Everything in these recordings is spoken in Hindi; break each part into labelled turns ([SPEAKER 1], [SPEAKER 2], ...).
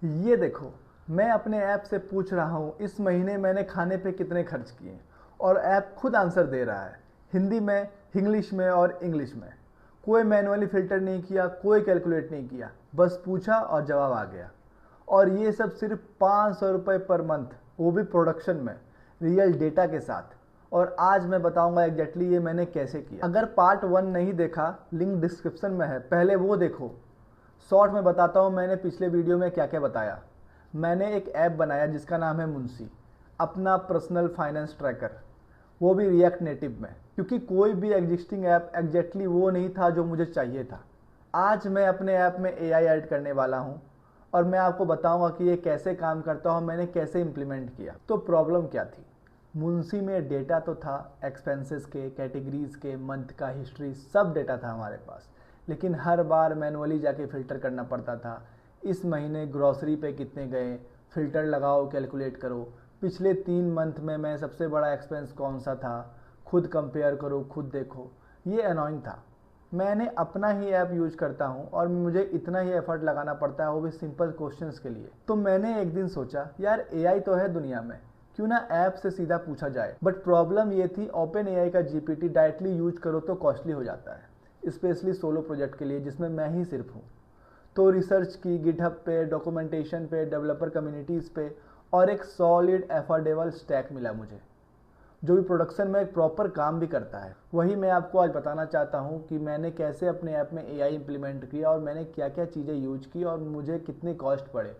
[SPEAKER 1] ये देखो, मैं अपने ऐप से पूछ रहा हूँ इस महीने मैंने खाने पे कितने खर्च किए, और ऐप खुद आंसर दे रहा है, हिंदी में, इंग्लिश में और इंग्लिश में। कोई मैनुअली फ़िल्टर नहीं किया, कोई कैलकुलेट नहीं किया, बस पूछा और जवाब आ गया। और ये सब सिर्फ 500 रुपये पर मंथ, वो भी प्रोडक्शन में, रियल डेटा के साथ। और आज मैं बताऊंगा एग्जैक्टली ये मैंने कैसे किया। अगर पार्ट 1 नहीं देखा, लिंक डिस्क्रिप्शन में है, पहले वो देखो। शॉर्ट में बताता हूँ मैंने पिछले वीडियो में क्या क्या बताया। मैंने एक ऐप बनाया जिसका नाम है मुंशी, अपना पर्सनल फाइनेंस ट्रैकर, वो भी रिएक्ट नेटिव में, क्योंकि कोई भी एग्जिस्टिंग ऐप एग्जैक्टली वो नहीं था जो मुझे चाहिए था। आज मैं अपने ऐप में एआई ऐड करने वाला हूँ और मैं आपको बताऊंगा कि ये कैसे काम करता है और मैंने कैसे इम्प्लीमेंट किया। तो प्रॉब्लम क्या थी? मुंशी में डेटा तो था, एक्सपेंसेस के, कैटेगरीज के, मंथ का हिस्ट्री, सब डेटा था हमारे पास, लेकिन हर बार मैनुअली जाके फ़िल्टर करना पड़ता था। इस महीने ग्रॉसरी पे कितने गए, फ़िल्टर लगाओ, कैलकुलेट करो। पिछले 3 मंथ में मैं सबसे बड़ा एक्सपेंस कौन सा था, खुद कंपेयर करो, खुद देखो। ये अनोइंग था। मैंने अपना ही ऐप यूज करता हूँ और मुझे इतना ही एफर्ट लगाना पड़ता है, वो भी सिंपल क्वेश्चंस के लिए। तो मैंने एक दिन सोचा यार एआई तो है दुनिया में, क्यों ना ऐप से सीधा पूछा जाए। बट प्रॉब्लम ये थी, ओपन एआई का जीपीटी डायरेक्टली यूज करो तो कॉस्टली हो जाता है, स्पेशली सोलो प्रोजेक्ट के लिए जिसमें मैं ही सिर्फ हूँ। तो रिसर्च की गिटहब पे, डॉक्यूमेंटेशन पे, डेवलपर कम्युनिटीज़ पे, और एक सॉलिड एफोर्डेबल स्टैक मिला मुझे, जो भी प्रोडक्शन में एक प्रॉपर काम भी करता है। वही मैं आपको आज बताना चाहता हूँ कि मैंने कैसे अपने ऐप में एआई इंप्लीमेंट किया और मैंने क्या क्या चीज़ें यूज की और मुझे कितने कॉस्ट पड़े।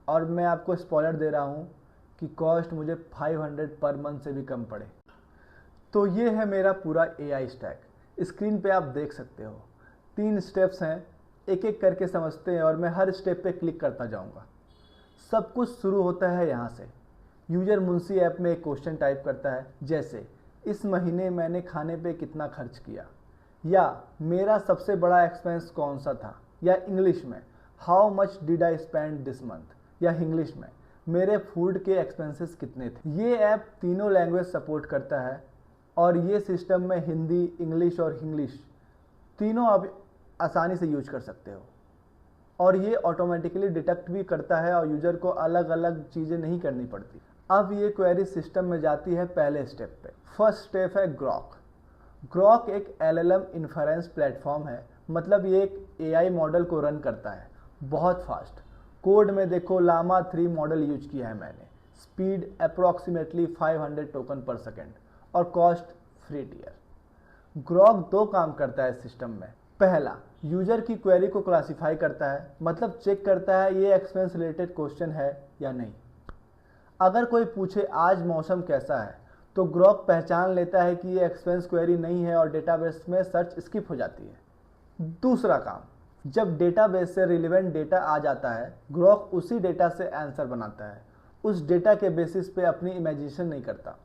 [SPEAKER 1] और मैं आपको स्पॉइलर दे रहा हूँ कि कॉस्ट मुझे 500 पर मंथ से भी कम पड़े। तो ये है मेरा पूरा एआई स्टैक। स्क्रीन पे आप देख सकते हो 3 स्टेप्स हैं, एक एक करके समझते हैं और मैं हर स्टेप पे क्लिक करता जाऊंगा। सब कुछ शुरू होता है यहाँ से। यूजर मुंशी ऐप में एक क्वेश्चन टाइप करता है, जैसे इस महीने मैंने खाने पे कितना खर्च किया, या मेरा सबसे बड़ा एक्सपेंस कौन सा था, या इंग्लिश में how much did I spend this month, या इंग्लिश में मेरे फूड के एक्सपेंसेस कितने थे। ये ऐप तीनों लैंग्वेज सपोर्ट करता है और ये सिस्टम में हिंदी, इंग्लिश और इंग्लिश तीनों आप आसानी से यूज कर सकते हो। और ये ऑटोमेटिकली डिटेक्ट भी करता है और यूजर को अलग अलग चीज़ें नहीं करनी पड़ती। अब ये क्वेरी सिस्टम में जाती है पहले स्टेप पे। फर्स्ट स्टेप है ग्रॉक। ग्रॉक एक एलएलएम इन्फरेंस प्लेटफॉर्म है, मतलब ये एक एआई मॉडल को रन करता है, बहुत फास्ट। कोड में देखो लामा 3 मॉडल यूज किया है मैंने, स्पीड अप्रोक्सीमेटली 500 टोकन पर सेकेंड और कॉस्ट फ्री टियर। ग्रॉक 2 काम करता है सिस्टम में। पहला, यूजर की क्वेरी को क्लासिफाई करता है, मतलब चेक करता है ये एक्सपेंस रिलेटेड क्वेश्चन है या नहीं। अगर कोई पूछे आज मौसम कैसा है, तो ग्रॉक पहचान लेता है कि ये एक्सपेंस क्वेरी नहीं है और डेटाबेस में सर्च स्किप हो जाती है। दूसरा काम, जब डेटाबेस से रिलेवेंट डेटा आ जाता है, ग्रॉक उसी डेटा से आंसर बनाता है, उस डेटा के बेसिस पे अपनी इमेजिनेशन नहीं करता।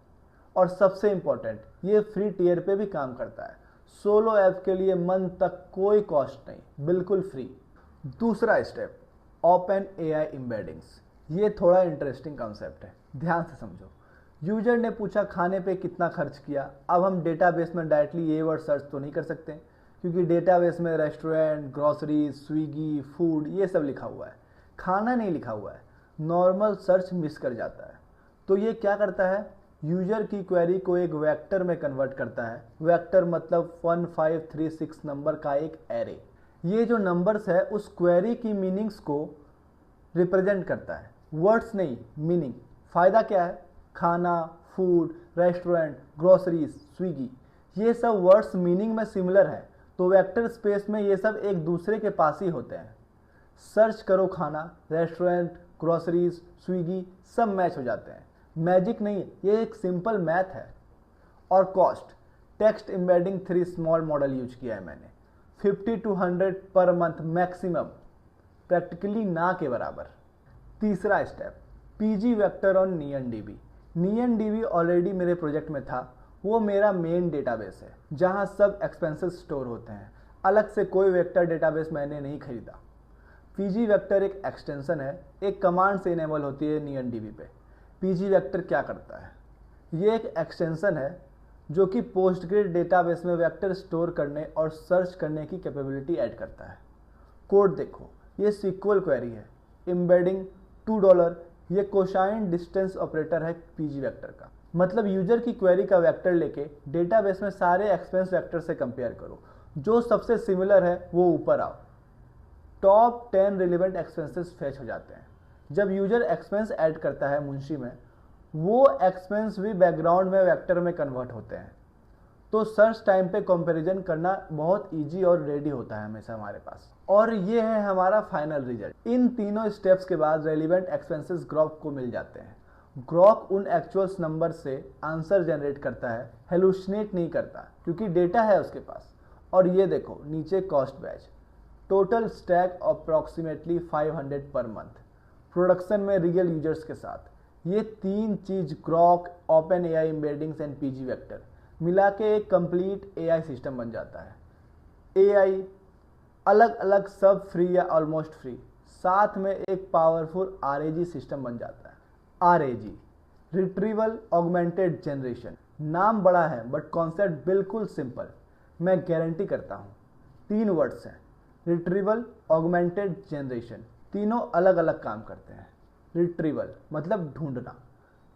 [SPEAKER 1] और सबसे इंपॉर्टेंट, ये फ्री टियर पे भी काम करता है। सोलो ऐप के लिए मंथ तक कोई कॉस्ट नहीं, बिल्कुल फ्री। दूसरा स्टेप, ओपन एआई एम्बेडिंग्स। ये थोड़ा इंटरेस्टिंग कॉन्सेप्ट है, ध्यान से समझो। यूजर ने पूछा खाने पे कितना खर्च किया। अब हम डेटाबेस में डायरेक्टली ये वर्ड सर्च तो नहीं कर सकते, क्योंकि डेटाबेस में रेस्टोरेंट, ग्रोसरी, स्विगी, फूड ये सब लिखा हुआ है, खाना नहीं लिखा हुआ है। नॉर्मल सर्च मिस कर जाता है। तो ये क्या करता है, यूजर की क्वेरी को एक वेक्टर में कन्वर्ट करता है। वेक्टर मतलब 1536 नंबर का एक एरे। ये जो नंबर्स है उस क्वेरी की मीनिंग्स को रिप्रेजेंट करता है, वर्ड्स नहीं, मीनिंग। फायदा क्या है, खाना, फूड, रेस्टोरेंट, ग्रोसरीज, स्विगी, ये सब वर्ड्स मीनिंग में सिमिलर है, तो वेक्टर स्पेस में ये सब एक दूसरे के पास ही होते हैं। सर्च करो खाना, रेस्टोरेंट, ग्रोसरीज, स्विगी, सब मैच हो जाते हैं। मैजिक नहीं, ये एक सिंपल मैथ है। और cost, text embedding 3 small model use किया है मैंने, 50 to 100 per month maximum, practically ना के बराबर। तीसरा step, PG vector on neon dB. Neon dB already मेरे प्रोजेक्ट में था, वो मेरा मेन डेटाबेस है जहां सब एक्सपेंसेस स्टोर होते हैं। अलग से कोई वेक्टर डेटाबेस मैंने नहीं खरीदा। पीजी वेक्टर एक एक्सटेंशन है, एक कमांड से इनेबल होती है नियन डीबी पे। पीजी वेक्टर क्या करता है, ये एक एक्सटेंशन है जो कि पोस्टग्रेड डेटाबेस में वेक्टर स्टोर करने और सर्च करने की कैपेबिलिटी ऐड करता है। कोड देखो, ये सीक्वल क्वेरी है, एम्बेडिंग $2, ये कोसाइन डिस्टेंस ऑपरेटर है पीजी वेक्टर का। मतलब यूजर की क्वेरी का वेक्टर लेके डेटाबेस में सारे एक्सपेंस वेक्टर से कंपेयर करो, जो सबसे सिमिलर है वो ऊपर आओ। टॉप 10 रिलेवेंट एक्सपेंसेस फेच हो जाते हैं। जब यूजर एक्सपेंस ऐड करता है मुंशी में, वो एक्सपेंस भी बैकग्राउंड में वेक्टर में कन्वर्ट होते हैं। तो सर्च टाइम पे कंपैरिजन करना बहुत इजी और रेडी होता है हमेशा हमारे पास। और ये है हमारा फाइनल रिजल्ट। इन तीनों स्टेप्स के बाद रेलिवेंट एक्सपेंसेस ग्रॉक को मिल जाते हैं। ग्रॉक उन एक्चुअल्स नंबर से आंसर जनरेट करता है, हेलुसिनेट नहीं करता, क्योंकि डेटा है उसके पास। और ये देखो नीचे cost batch, total stack approximately 500 per month, production में रियल यूजर्स के साथ। ये तीन चीज Grok, open AI embeddings and PG vector मिला के एक कंप्लीट एआई सिस्टम बन जाता है। एआई अलग अलग सब फ्री या ऑलमोस्ट फ्री, साथ में एक पावरफुल आरएजी सिस्टम बन जाता है। आरएजी रिट्रीवल ऑगमेंटेड जनरेशन, नाम बड़ा है बट कॉन्सेप्ट बिल्कुल सिंपल। मैं गारंटी करता हूँ 3 वर्ड्स हैं, रिट्रीवल, ऑगमेंटेड जनरेशन, तीनों अलग अलग काम करते हैं। रिट्रीवल मतलब ढूंढना।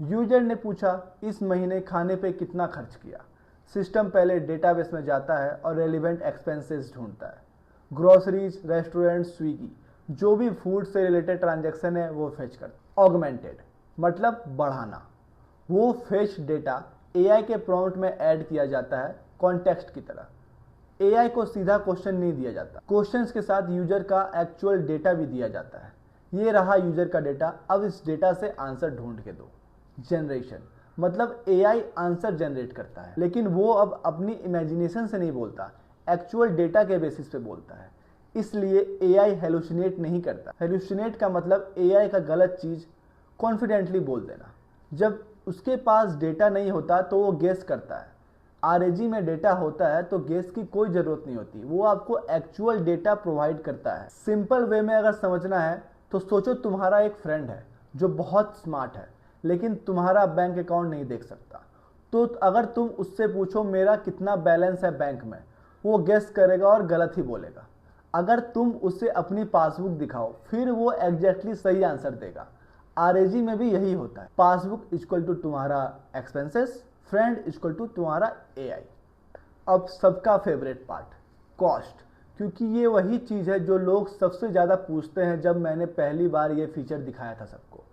[SPEAKER 1] यूजर ने पूछा इस महीने खाने पे कितना खर्च किया, सिस्टम पहले डेटाबेस में जाता है और रेलिवेंट एक्सपेंसेस ढूंढता है। ग्रोसरीज, रेस्टोरेंट, स्विगी, जो भी फूड से रिलेटेड ट्रांजैक्शन है वो फेच करता। ऑगमेंटेड मतलब बढ़ाना, वो फेच डेटा एआई के प्रॉम्प्ट में ऐड किया जाता है कॉन्टेक्स्ट की तरह। एआई को सीधा क्वेश्चन नहीं दिया जाता, क्वेश्चंस के साथ यूजर का एक्चुअल डेटा भी दिया जाता है। ये रहा यूजर का डेटा, अब इस डेटा से आंसर ढूंढ के दो। जनरेशन मतलब एआई आंसर जनरेट करता है, लेकिन वो अब अपनी इमेजिनेशन से नहीं बोलता, एक्चुअल डेटा के बेसिस पे बोलता है। इसलिए एआई हेलुसिनेट नहीं करता। हेलुसिनेट का मतलब एआई का गलत चीज कॉन्फिडेंटली बोल देना। जब उसके पास डेटा नहीं होता तो वो गेस करता है। आरएजी में डेटा होता है तो गेस की कोई जरूरत नहीं होती, वो आपको एक्चुअल डेटा प्रोवाइड करता है। सिंपल वे में अगर समझना है तो सोचो तुम्हारा एक फ्रेंड है जो बहुत स्मार्ट है, लेकिन तुम्हारा बैंक अकाउंट नहीं देख सकता। तो अगर तुम उससे पूछो मेरा कितना बैलेंस है बैंक में, वो गेस करेगा और गलत ही बोलेगा। अगर तुम उसे अपनी पासबुक दिखाओ फिर वो एग्जैक्टली सही आंसर देगा। आरएजी में भी यही होता है। पासबुक इक्वल टू तुम्हारा एक्सपेंसेस, फ्रेंड इक्वल टू तुम्हारा एआई। अब सबका फेवरेट पार्ट, कॉस्ट, क्योंकि ये वही चीज है जो लोग सबसे ज्यादा पूछते हैं। जब मैंने पहली बार ये फीचर दिखाया था सबको,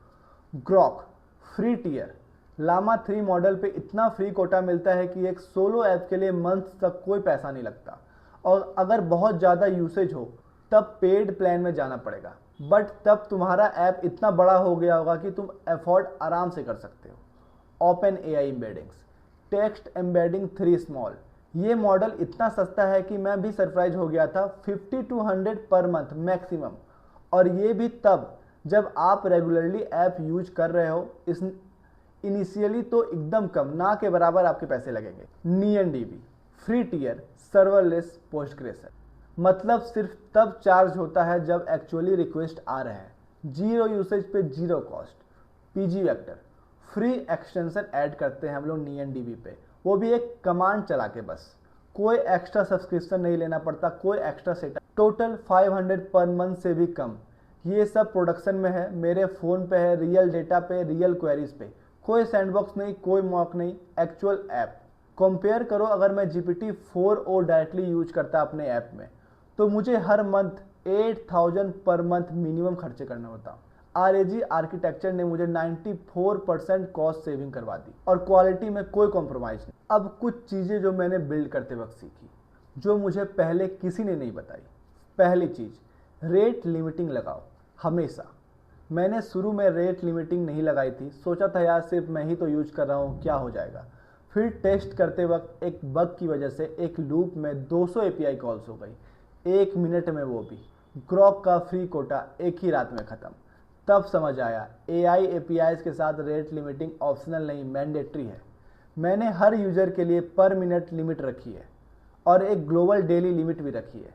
[SPEAKER 1] Grok free tier, Llama 3 model पे इतना फ्री कोटा मिलता है कि एक सोलो ऐप के लिए मंथ तक कोई पैसा नहीं लगता। और अगर बहुत ज़्यादा यूसेज हो तब पेड प्लान में जाना पड़ेगा, बट तब तुम्हारा ऐप इतना बड़ा हो गया होगा कि तुम अफोर्ड आराम से कर सकते हो। Open AI embeddings, text embedding 3 small, ये मॉडल इतना सस्ता है कि मैं भी सरप्राइज हो गया था। 50 to 100 पर मंथ मैक्सिमम, और ये भी तब जब आप रेगुलरली ऐप यूज कर रहे हो। इस इनिशियली तो एकदम कम, ना के बराबर आपके पैसे लगेंगे। NianDB free tier, serverless Postgres है, मतलब सिर्फ तब चार्ज होता है जब एक्चुअली रिक्वेस्ट आ रहे हैं। जीरो यूसेज पे zero cost. PG vector free extension add करते हैं हम लोग NianDB पे, वो भी एक कमांड चला के बस। कोई एक्स्ट्रा सब्सक्रिप्शन नहीं लेना पड़ता, कोई extra setup. Total 500 per month से भी कम। ये सब प्रोडक्शन में है, मेरे फ़ोन पे है, रियल डेटा पे, रियल क्वेरीज पे। कोई सैंडबॉक्स नहीं, कोई मॉक नहीं, एक्चुअल ऐप। कंपेयर करो, अगर मैं GPT-4o डायरेक्टली यूज करता अपने ऐप में तो मुझे हर मंथ 8000 पर मंथ मिनिमम खर्चे करना होता। आरएजी आर्किटेक्चर ने मुझे 94% कॉस्ट सेविंग करवा दी, और क्वालिटी में कोई कॉम्प्रोमाइज नहीं। अब कुछ चीज़ें जो मैंने बिल्ड करते वक्त सीखी, जो मुझे पहले किसी ने नहीं बताई। पहली चीज़, रेट लिमिटिंग लगाओ हमेशा। मैंने शुरू में रेट लिमिटिंग नहीं लगाई थी, सोचा था यार सिर्फ मैं ही तो यूज कर रहा हूँ, क्या हो जाएगा। फिर टेस्ट करते वक्त एक बग की वजह से एक लूप में 200 एपीआई कॉल्स हो गई, 1 मिनट में, वो भी ग्रॉक का फ्री कोटा एक ही रात में ख़त्म। तब समझ आया एआई एपीआईज के साथ रेट लिमिटिंग ऑप्शनल नहीं, मैंडेटरी है। मैंने हर यूज़र के लिए पर मिनट लिमिट रखी है और एक ग्लोबल डेली लिमिट भी रखी है।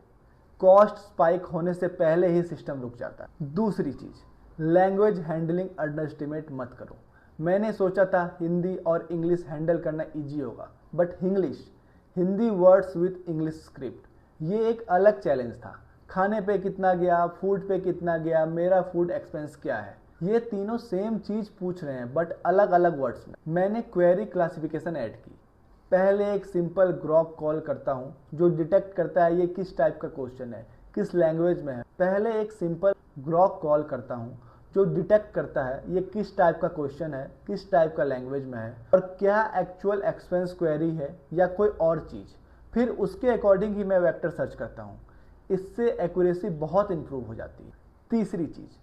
[SPEAKER 1] कॉस्ट स्पाइक होने से पहले ही सिस्टम रुक जाता है। दूसरी चीज़, लैंग्वेज हैंडलिंग अंडरएस्टिमेट मत करो। मैंने सोचा था हिंदी और इंग्लिश हैंडल करना इजी होगा, but English, Hindi words with English script, ये एक अलग चैलेंज था। खाने पे कितना गया, फूड पे कितना गया, मेरा फूड एक्सपेंस क्या है। ये तीनों सेम चीज पूछ रहे हैं बट अलग अलग वर्ड्स में। मैंने क्वेरी क्लासिफिकेशन ऐड की। पहले एक सिंपल ग्रॉक कॉल करता हूँ जो डिटेक्ट करता है ये किस टाइप का क्वेश्चन है, किस लैंग्वेज में है। पहले एक सिंपल ग्रॉक कॉल करता हूँ जो डिटेक्ट करता है ये किस टाइप का क्वेश्चन है, किस टाइप का लैंग्वेज में है और क्या एक्चुअल एक्सपेंस क्वेरी है या कोई और चीज़। फिर उसके अकॉर्डिंग ही मैं वेक्टर सर्च करता हूँ। इससे एक्यूरेसी बहुत इंप्रूव हो जाती है। तीसरी चीज़,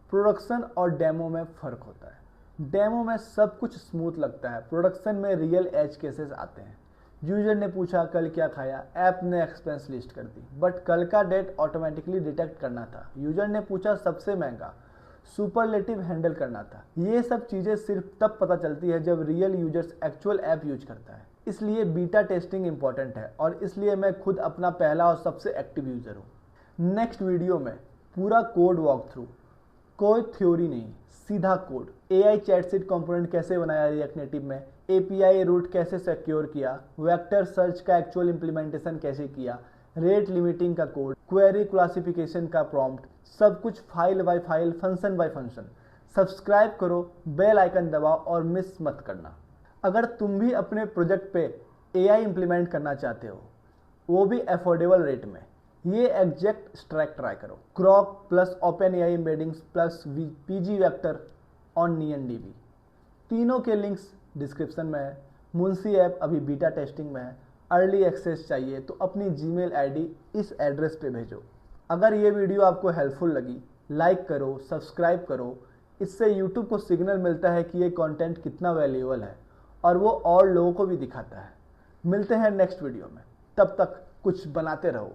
[SPEAKER 1] प्रोडक्शन और डेमो में फ़र्क होता है। डेमो में सब कुछ स्मूथ लगता है, प्रोडक्शन में रियल एज केसेस आते हैं। यूजर ने पूछा कल क्या खाया, ऐप ने एक्सपेंस लिस्ट कर दी, बट कल का डेट ऑटोमेटिकली डिटेक्ट करना था। यूजर ने पूछा सबसे महंगा, सुपरलेटिव हैंडल करना था। ये सब चीज़ें सिर्फ तब पता चलती है जब real users actual app use करता है। इसलिए बीटा टेस्टिंग इंपॉर्टेंट है और इसलिए मैं खुद अपना पहला और सबसे एक्टिव यूज़र हूँ। नेक्स्ट वीडियो में पूरा कोड वॉक थ्रू, कोई थ्योरी नहीं, सीधा कोड। AI चैटसीट कंपोनेंट कैसे बनाया रिएक्ट नेटिव में, API रूट कैसे सिक्योर किया, वेक्टर सर्च का एक्चुअल इंप्लीमेंटेशन कैसे किया, रेट लिमिटिंग का कोड, क्वेरी क्लासिफिकेशन का प्रॉम्प्ट, सब कुछ file by file, function by function. Subscribe करो, बेल आइकन दबाओ और मिस मत करना। अगर तुम भी अपने प्रोजेक्ट पे AI इंप्लीमेंट करना चाहते हो, वो भी अफोर्डेबल रेट में, ये एग्जैक्ट स्ट्रैक ट्राई करो। Grok plus OpenAI embeddings plus PG vector on NianDB। तीनों के लिंक्स डिस्क्रिप्शन में है। मुंशी ऐप अभी बीटा टेस्टिंग में है। अर्ली एक्सेस चाहिए तो अपनी जीमेल आईडी इस एड्रेस पे भेजो। अगर ये वीडियो आपको हेल्पफुल लगी, लाइक करो, सब्सक्राइब करो। इससे यूट्यूब को सिग्नल मिलता है कि ये कंटेंट कितना वैल्यूएबल है और वो और लोगों को भी दिखाता है। मिलते हैं नेक्स्ट वीडियो में, तब तक कुछ बनाते रहो।